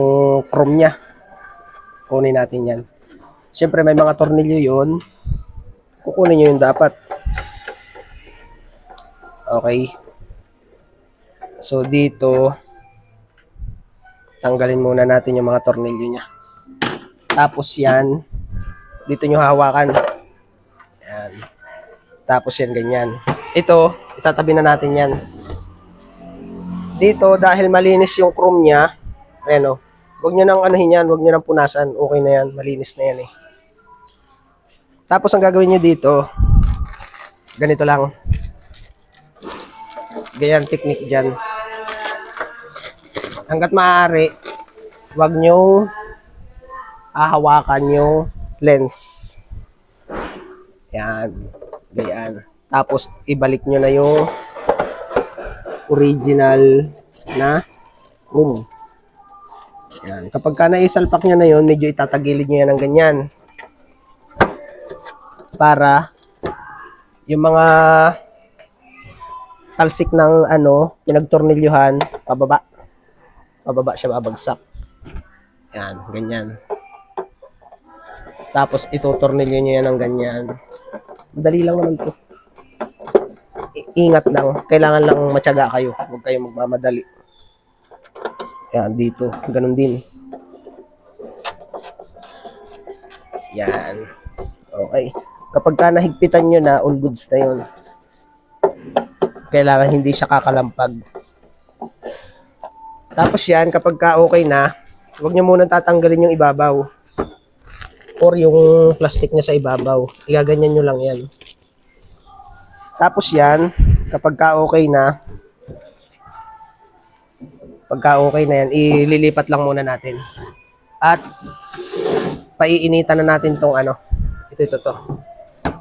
Speaker 1: chrome niya. Kunin natin yan. Siyempre may mga tornilyo yun. Kukunin nyo yung dapat. Okay. So dito, tanggalin muna natin yung mga tornilyo niya. Tapos yan, dito nyo hawakan. Yan. Tapos yan, ganyan. Ito, itatabi na natin yan. Dito, dahil malinis yung chrome niya, ayan o, huwag nyo nang yan, huwag nyo nang punasan. Okay na yan, malinis na yan eh. Tapos ang gagawin nyo dito, ganito lang. Ganyan technique dyan. Hanggat maaari, huwag nyo hahawakan yung lens. Yan. Ganyan. Tapos, ibalik nyo na yung original na chrome. Yan. Kapag ka naisalpak nyo na yun, medyo itatagilid nyo yan ng ganyan. Para yung mga talsik ng pinagtornilyuhan, pababa. Pababa siya babagsak. Yan, ganyan. Tapos itutornilyo nyo yan ng ganyan. Madali lang naman to. Ingat lang. Kailangan lang matyaga kayo. Huwag kayong magmamadali. Yan, dito. Ganun din. Yan. Okay. Kapag ka nahigpitan nyo na, all goods na yun. Kailangan hindi siya kakalampag. Tapos yan, kapag ka okay na, huwag nyo muna tatanggalin yung ibabaw. Or yung plastic niya sa ibabaw. Igaganyan nyo lang yan. Tapos yan, kapag ka okay na, pagka okay na yan, ililipat lang muna natin. At paiinitan na natin tong ito to.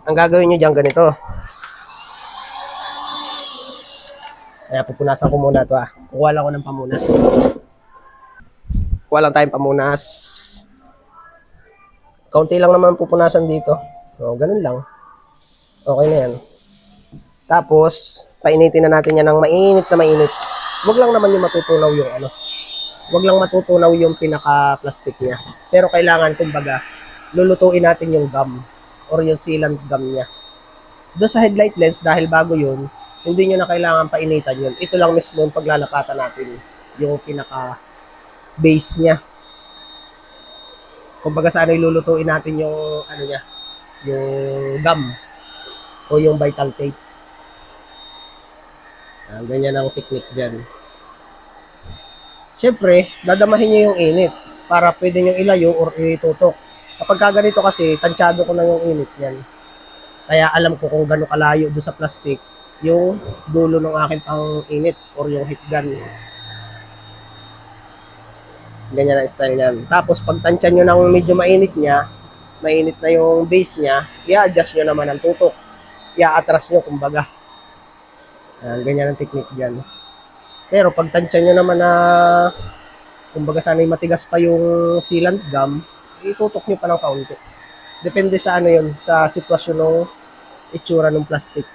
Speaker 1: Ang gagawin nyo dyan ganito. Kaya pupunasan ko muna to Kukuha lang ko ng pamunas. Kuha lang tayong pamunas. Kaunti lang naman pupunasan dito. Ganun lang. Okay na yan. Tapos, painitin na natin yan ng mainit na mainit. Huwag lang naman yung matutunaw yung Huwag lang matutunaw yung pinaka-plastic niya. Pero kailangan, kumbaga, lulutuin natin yung gum or yung sealant gum niya. Doon sa headlight lens, dahil bago yun, hindi nyo na kailangan painitan yun. Ito lang mismo yung paglalapatan natin yung pinaka-base niya. Kumbaga saan ay lulutuin natin yung niya, yung gum o yung vital tape. Ganyan ang technique dyan. Siyempre, dadamahin nyo yung init para pwede nyo ilayo or itutok. Kapag ganito kasi, tansyado ko na yung init yan. Kaya alam ko kung gano'ng kalayo doon sa plastic yung dulo ng aking pang init or yung heat gun. Ganyan ang style yan. Tapos pag tansyan nyo ng medyo mainit niya, mainit na yung base niya, i-adjust nyo naman ang tutok. I-atras nyo kumbaga. Ganyan ang technique dyan. Pero pag tansyan nyo naman na kumbaga sana'y matigas pa yung sealant gum, itutok nyo pa ng kaunti. Depende sa yun, sa sitwasyon ng itsura ng plastic.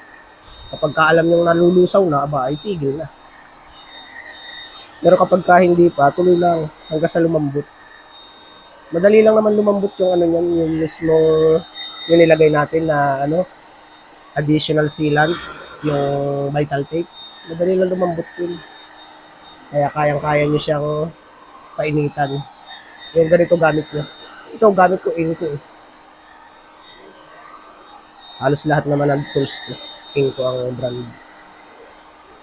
Speaker 1: Kapag alam nyo nalulusaw na, ay tigil na. Pero kapag hindi pa, tuloy lang hanggang sa lumambot. Madali lang naman lumambot yung yan, yung mismo yung nilagay natin na additional sealant, yung vital tape. Madali lang lumambot yun. Kaya kayang-kaya nyo siyang painitan. Yung ganito gamit nyo. Ito gamit ko Inco Halos lahat naman ng tools ko. Inco ang brand.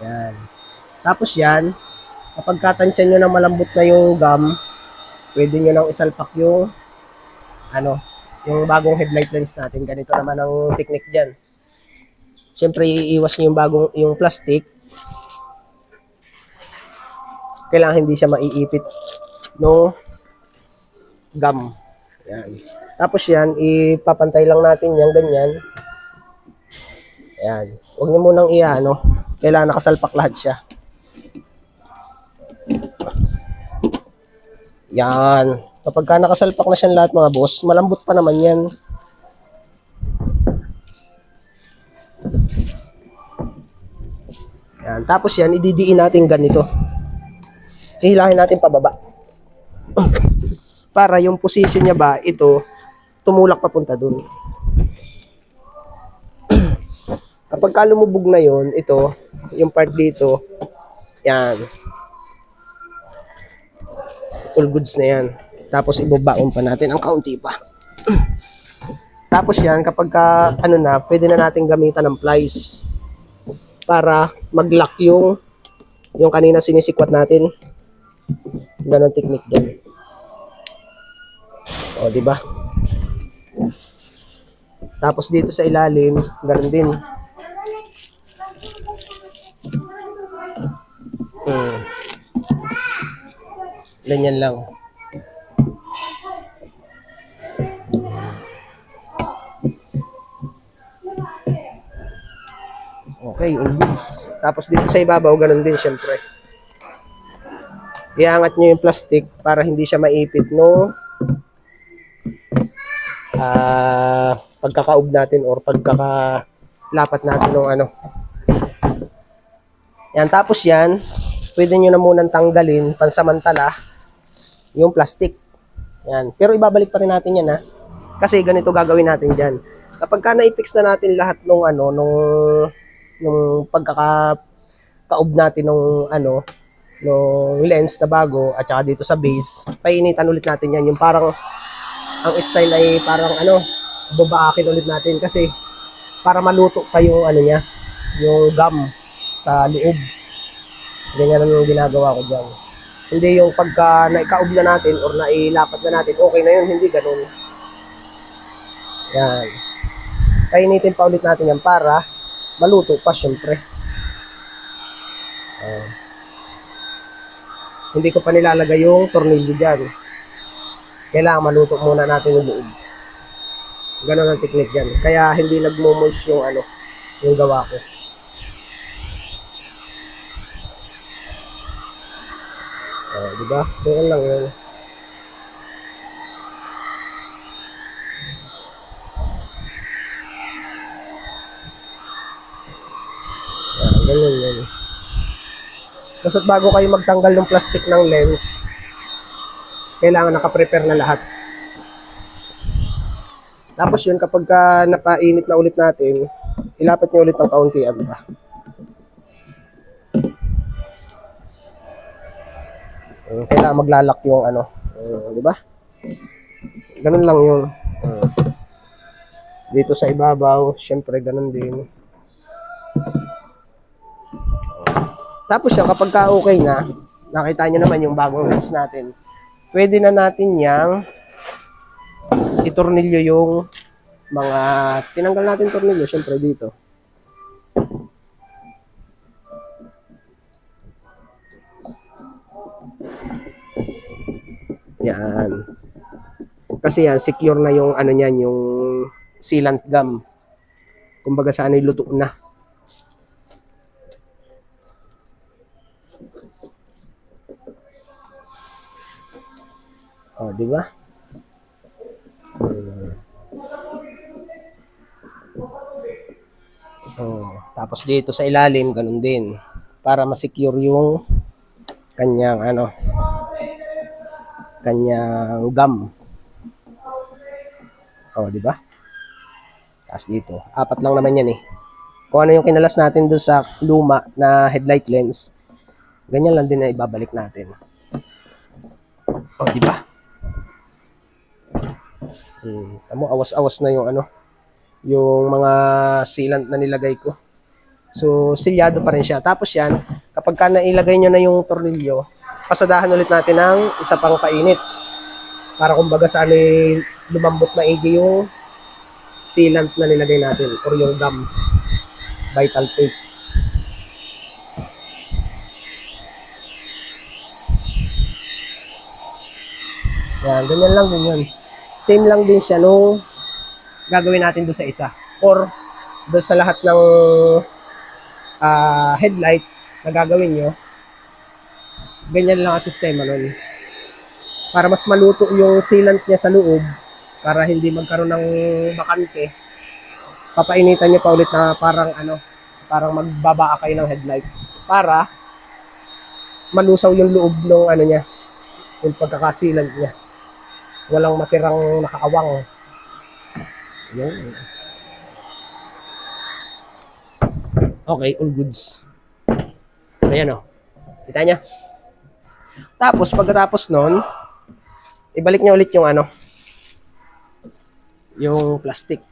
Speaker 1: Yan. Tapos yan, kapag katansya nyo na malambot na yung gum, pwede nyo nang isalpak yung yung bagong headlight lens natin. Ganito naman ang technique dyan. Siyempre, iiwas nyo yung plastic. Kailangan hindi siya maiipit no gum. Yan. Tapos yan, ipapantay lang natin yan, ganyan. Yan. Huwag nyo munang kailangan nakasalpak lahat siya. Yan. Kapag nakasalpak na siya lahat mga boss, malambot pa naman yan. Yan. Tapos yan, ididiin natin ganito. Hihilahin natin pababa. Para yung position niya ba, ito, tumulak papunta dun. Kapag lumubog na yon, ito, yung part dito, yan. All goods na yan. Tapos ibabaon pa natin ang kaunti pa. Tapos yan, kapag pwede na natin gamitan ng plies para mag-lock yung kanina sinisikwat natin. Ganun technique din. O, di ba? Tapos dito sa ilalim, ganun din. Ganyan lang. Okay, all goods. Tapos dito sa ibabaw, ganun din syempre. iangat nyo yung plastic para hindi siya maipit no pagkakaob natin or pagkakalapat natin ng ano. Yan, tapos yan, pwede nyo na munang tanggalin pansamantala yung plastic. Yan. Pero ibabalik pa rin natin yan ha. Kasi ganito gagawin natin dyan. Kapag ka na-fix na natin lahat nung ano, nung pagkakaob natin nung ano, nung lens na bago at saka dito sa base, painitan ulit natin yan. Yung parang, ang style ay parang ano, babaakin ulit natin kasi para maluto pa yung ano niya, yung gum sa loob. Ganyan ang ginagawa ko dyan. Hindi yung pagka naikaob na natin or nailapat na natin, okay na yun, hindi ganun. Yan. Painitin pa ulit natin yan para maluto pa syempre. Hindi ko pa nilalagay yung tornilyo dyan. Kailangan maluto muna natin yung loob. Ganun ang technique dyan. Kaya hindi nagmumulse yung ano, yung gawa ko. Diba? Ganyan lang yun. Ganyan yun. Basta't bago kayo magtanggal ng plastic ng lens, kailangan nakaprepare na lahat. Tapos yun, kapag napainit na ulit natin, ilapat nyo ulit ng kauntian pa. Kailangan maglalak yung ano, di ba? Ganun lang yung dito sa ibabaw, syempre ganun din. Tapos yan, kapag ka okay na, nakita nyo naman yung bagong lens natin, pwede na natin yang itornilyo yung mga tinanggal natin tornilyo, syempre dito. Yan. Kasi yan, secure na yung ano niyan, yung sealant gum. Kumbaga sa ano, luto na. Oh, di ba? Oh, tapos dito sa ilalim ganun din para ma-secure yung kanyang ano, kanyang gum. Oh, di ba? Tapos dito, apat lang naman yan eh. Kung ano yung kinalas natin doon sa luma na headlight lens, ganyan lang din na ibabalik natin. Oh, di ba? Tamo, awas-awas na yung ano, yung mga sealant na nilagay ko. So, silyado pa rin siya. Tapos yan, kapag ka nailagay nyo na yung tornilyo, pasadahan ulit natin ng isa pang painit. Para kumbaga sa ano, lumambot maigi yung sealant na nilagay natin or yung gum, vital tape. Yan, ganyan lang din yun. Same lang din siya nung gagawin natin doon sa isa. Or doon sa lahat ng headlight na gagawin nyo, ganyan lang ang sistema nun. Para mas maluto yung sealant niya sa loob, para hindi magkaroon ng bakante, papainitan nyo pa ulit na parang ano, parang magbabaa kayo ng headlight. Para malusaw yung loob ng ano niya, yung pagkakasilant niya. Walang matirang nakaawang. Yan. Okay, all goods. Ayan o. Kita niya? Tapos, pagkatapos nun, ibalik niya ulit yung ano, yung plastic.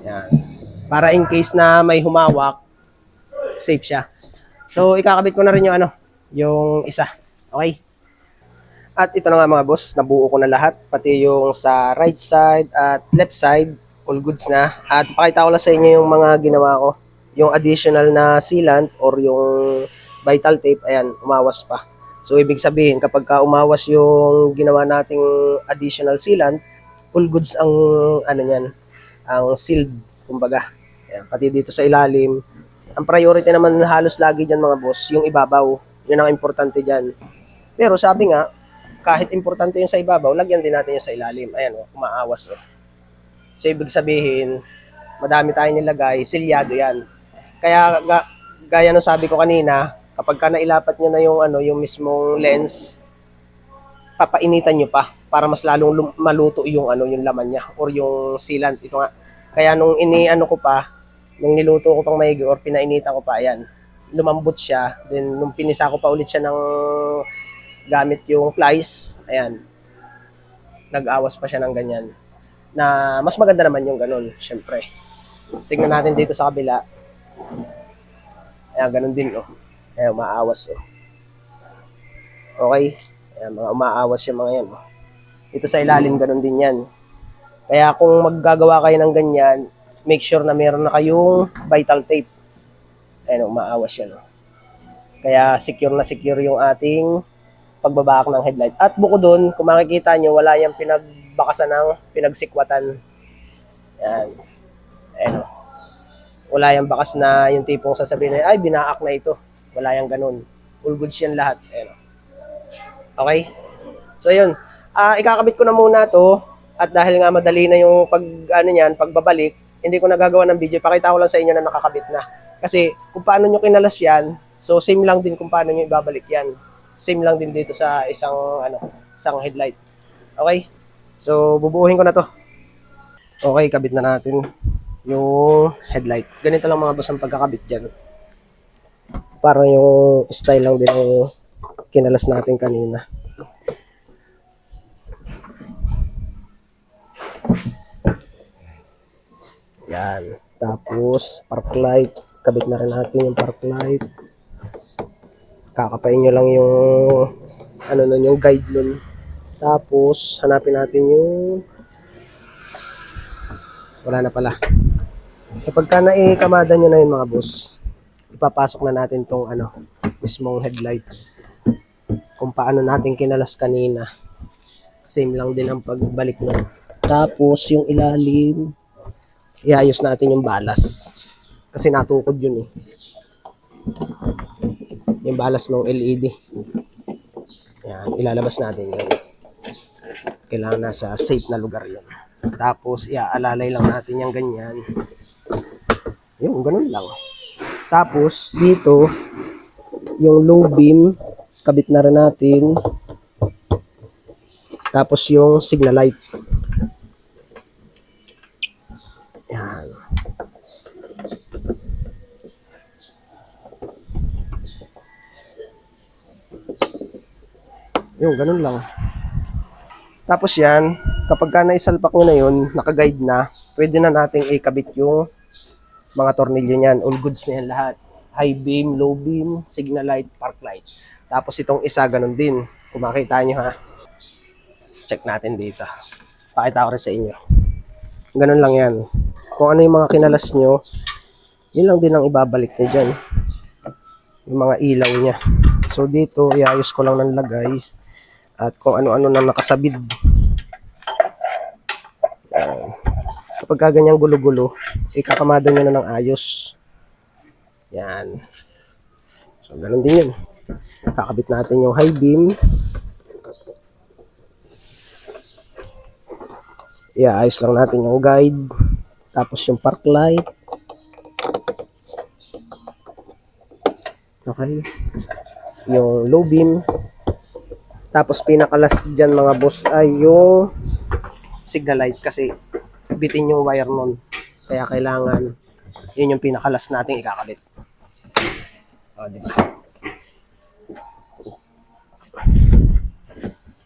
Speaker 1: Yan. Para in case na may humawak, safe siya. So, ikakabit ko na rin yung ano, yung isa. Okay? At ito na nga mga boss, nabuo ko na lahat. Pati yung sa right side at left side, all goods na. At pakita ko lang sa inyo yung mga ginawa ko. Yung additional na sealant or yung vital tape, ayan, umawas pa. So, ibig sabihin, kapag ka umawas yung ginawa nating additional sealant, all goods ang, ano yan, ang sealed, kumbaga. Ayan, pati dito sa ilalim. Ang priority naman halos lagi dyan mga boss, yung ibabaw. Yun ang importante dyan. Pero sabi nga, kahit importante yung sa ibabaw, lagyan din natin yung sa ilalim. Ayan, umaawas. So, ibig sabihin, madami tayong nilagay, silyado yan. Kaya, gaya nung sabi ko kanina, kapag ka nailapat nyo na yung, yung mismong lens, papainitan nyo pa para mas lalong maluto yung, yung laman niya or yung sealant. Ito nga. Kaya nung nung niluto ko pang maigi or pinainitan ko pa, ayan, lumambot siya. Then, nung pinisa ko pa ulit siya ng gamit yung plies, ayan, nag-awas pa siya ng ganyan. Na mas maganda naman yung ganun, syempre. Tingnan natin dito sa kabila. Ayan, ganun din, oh. Ayan, umaawas, oh. Okay? Ayan, mga umaawas yung mga yan, oh. Ito sa ilalim, ganun din yan. Kaya kung maggagawa kayo ng ganyan, make sure na meron na kayong vital tape. Ayan, umaawas yan, oh. Kaya secure na secure yung ating pagbabak ng headlight. At bukod doon, kung makikita nyo, wala yung pinagbakasan ng pinagsikwatan. Yan. Ayan. Wala yung bakas na yung tipong sasabihin na, ay, binaak na ito. Wala yung ganun. All goods yan lahat. Ayan. Okay? So, yun. Ikakabit ko na muna to. At dahil nga madali na yung pagbabalik, hindi ko nagagawa ng video. Pakita ko lang sa inyo na nakakabit na. Kasi, kung paano nyo kinalas yan, so same lang din kung paano nyo ibabalik yan. Same lang din dito sa isang headlight. Okay? So, bubuuhin ko na to. Okay, kabit na natin yung headlight. Ganito lang mga boss ang pagkakabit dyan. Para yung style lang din yung kinalas natin kanina. Yan. Tapos, park light. Kabit na rin natin yung park light. Kakapain nyo lang yung yung guide nun. Tapos, hanapin natin yung wala na pala. Kapag ka naikamada nyo na yun mga boss, ipapasok na natin tong mismong headlight. Kung paano natin kinalas kanina. Same lang din ang pagbalik nun. Tapos, yung ilalim, iayos natin yung balas. Kasi natukod yun eh. Yung balas ng LED. Yan, ilalabas natin yun. Kailangan nasa safe na lugar yun. Tapos, alalay lang natin yung ganyan. Yun, ganun lang. Tapos, dito, yung low beam, kabit na rin natin. Tapos, yung signal light. Yan. Yung, ganun lang. Tapos yan, kapag ka naisalpak nyo na yun, naka-guide na, pwede na nating ikabit yung mga tornilyo niyan. All goods na yan lahat. High beam, low beam, signal light, park light. Tapos itong isa, ganun din. Kung makita nyo ha. Check natin dito. Pakita ko rin sa inyo. Ganun lang yan. Kung ano yung mga kinalas nyo, yun lang din ang ibabalik nyo dyan. Yung mga ilaw niya. So dito, iayos ko lang ng lagay. At kung ano-ano na nakasabid. Kapag kaganyang gulo-gulo, ikakamada nyo na ng ayos. Yan. So, ganun din yun. Kakabit natin yung high beam. Ayos lang natin yung guide. Tapos yung park light. Okay. Yung low beam. Tapos pinakalas dyan mga boss ay yung signal light kasi bitin yung wire nun. Kaya kailangan yun yung pinakalas nating ikakabit. O, diba?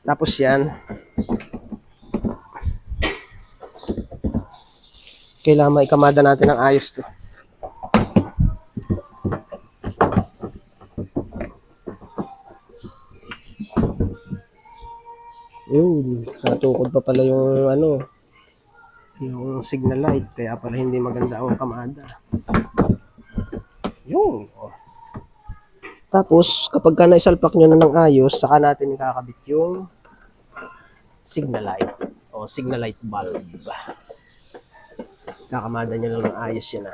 Speaker 1: Tapos yan. Kailangan maikamada natin ng ayos to. Yun, natukod pa pala yung yung signal light, kaya pala hindi maganda ang kamada. Yun. Tapos, kapag ka naisalpak nyo na ng ayos, saka natin ikakabit yung signal light o signal light bulb. Kakamada nyo lang ng ayos yan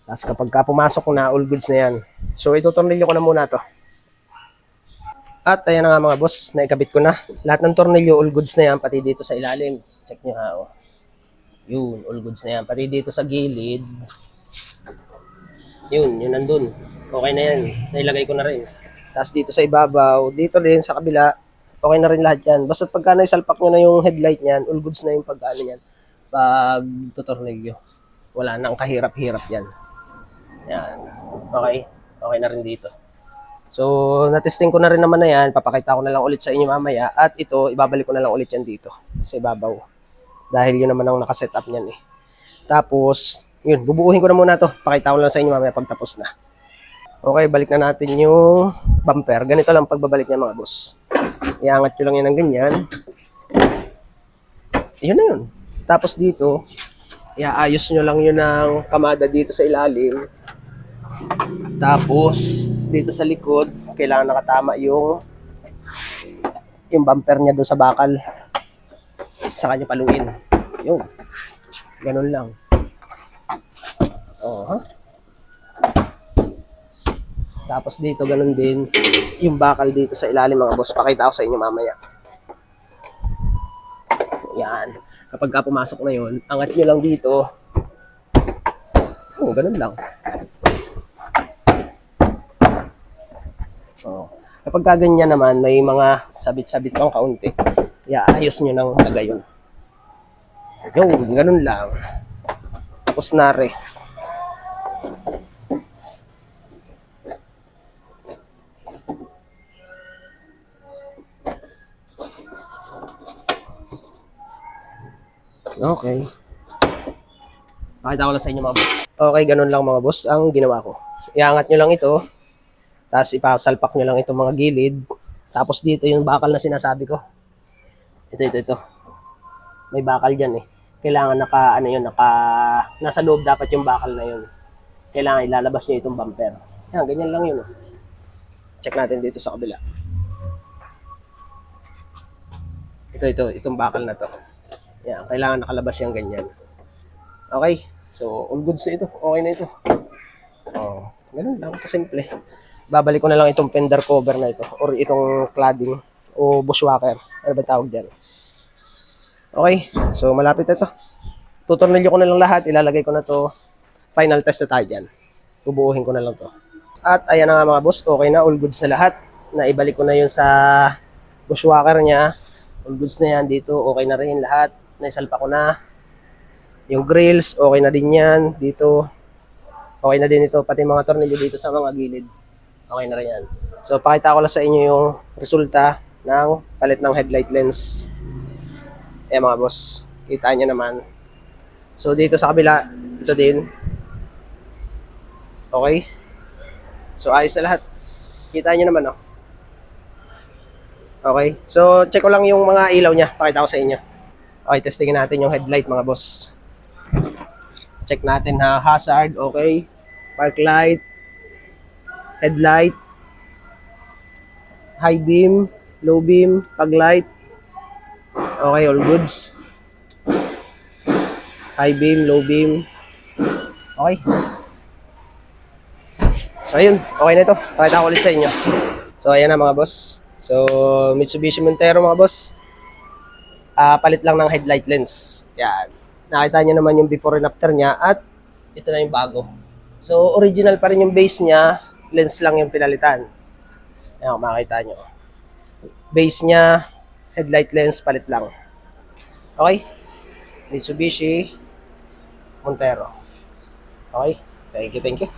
Speaker 1: Tapos kapag ka pumasok na, all goods na yan. So itutornilyo ko na muna to. At ayan na nga mga boss, naikabit ko na. Lahat ng tornilyo, all goods na yan, pati dito sa ilalim. Check nyo ha, oh. Yun, all goods na yan. Pati dito sa gilid. Yun nandun. Okay na yan. Nailagay ko na rin. Tapos dito sa ibabaw, dito rin sa kabila, okay na rin lahat yan. Basta pagka naisalpak nyo na yung headlight niyan, all goods na yung pag-ano yan. Pag tutornilyo. Wala nang kahirap-hirap yan. Yan. Okay. Okay na rin dito. So, natesting ko na rin naman na yan. Papakita ko na lang ulit sa inyo mamaya. At ito, ibabalik ko na lang ulit yan dito sa ibabaw. Dahil yun naman ang nakaset up niyan eh. Tapos, yun, bubuuhin ko na muna to. Pakita ko lang sa inyo mamaya pag tapos na. Okay, balik na natin yung bumper. Ganito lang pagbabalik niya mga boss. Iangat nyo lang yan ng ganyan. Yun na yun. Tapos dito, iaayos nyo lang yun ng kamada dito sa ilalim. Tapos, dito sa likod, kailangan nakatama yung bumper niya doon sa bakal. Sa kanya paluin. Yun. Ganun lang. Oh, ha? Tapos dito, ganun din. Yung bakal dito sa ilalim mga boss. Pakita ko sa inyo mamaya. Yan. Kapag ka pumasok na yun, angat nyo lang dito. Oh, ganun lang. Oh. Kapag kaganyan naman, may mga sabit-sabit pang kaunti. Ayos nyo ng lagay yun. Yung, ganun lang. Tapos nare. Okay. Pakita ko lang sa inyo mga boss. Okay, ganun lang mga boss ang ginawa ko. Iangat nyo lang ito. Tapos ipasalpak nyo lang itong mga gilid. Tapos dito yung bakal na sinasabi ko. Ito. May bakal dyan eh. Kailangan nasa loob dapat yung bakal na yun. Kailangan ilalabas nyo itong bumper. Yan, ganyan lang yun. Oh. Check natin dito sa kabila. Itong bakal na to. Yan, kailangan nakalabas yung ganyan. Okay, so all goods na ito. Okay na ito. Oh, ganun lang, kasimple. Babalik ko na lang itong fender cover na ito or itong cladding o bushwhacker. Ano ba tawag dyan? Okay, so malapit na ito. Tutornilyo ko na lang lahat. Ilalagay ko na to. Final test na tayo dyan. Bubuuhin ko na lang to. At ayan na nga mga boss. Okay na, all goods na lahat. Naibalik ko na yun sa bushwhacker niya. All goods na yan dito. Okay na rin lahat. Naisalpa ko na. Yung grills, okay na din yan. Dito. Okay na din ito. Pati mga tornilyo dito sa mga gilid. Okay na rin yan. So, pakita ko lang sa inyo yung resulta ng palit ng headlight lens. Mga boss. Kita nyo naman. So, dito sa kabila, ito din. Okay. So, ayos na lahat. Kita nyo naman, oh. Okay. So, check ko lang yung mga ilaw niya. Pakita ko sa inyo. Okay, testingin natin yung headlight, mga boss. Check natin ha. Hazard, okay. Park light. Headlight, high beam, low beam, pag light. Okay, all goods. High beam, low beam. Okay. So ayun, okay na ito. Pakita ko ulit sa inyo. So ayan na mga boss. So Mitsubishi Montero mga boss. Palit lang ng headlight lens. Yan. Nakita niyo naman yung before and after niya at ito na yung bago. So original pa rin yung base niya. Lens lang yung pinalitan. Ayan, makikita nyo. Base niya, headlight lens, palit lang. Okay? Mitsubishi Montero. Okay? Thank you.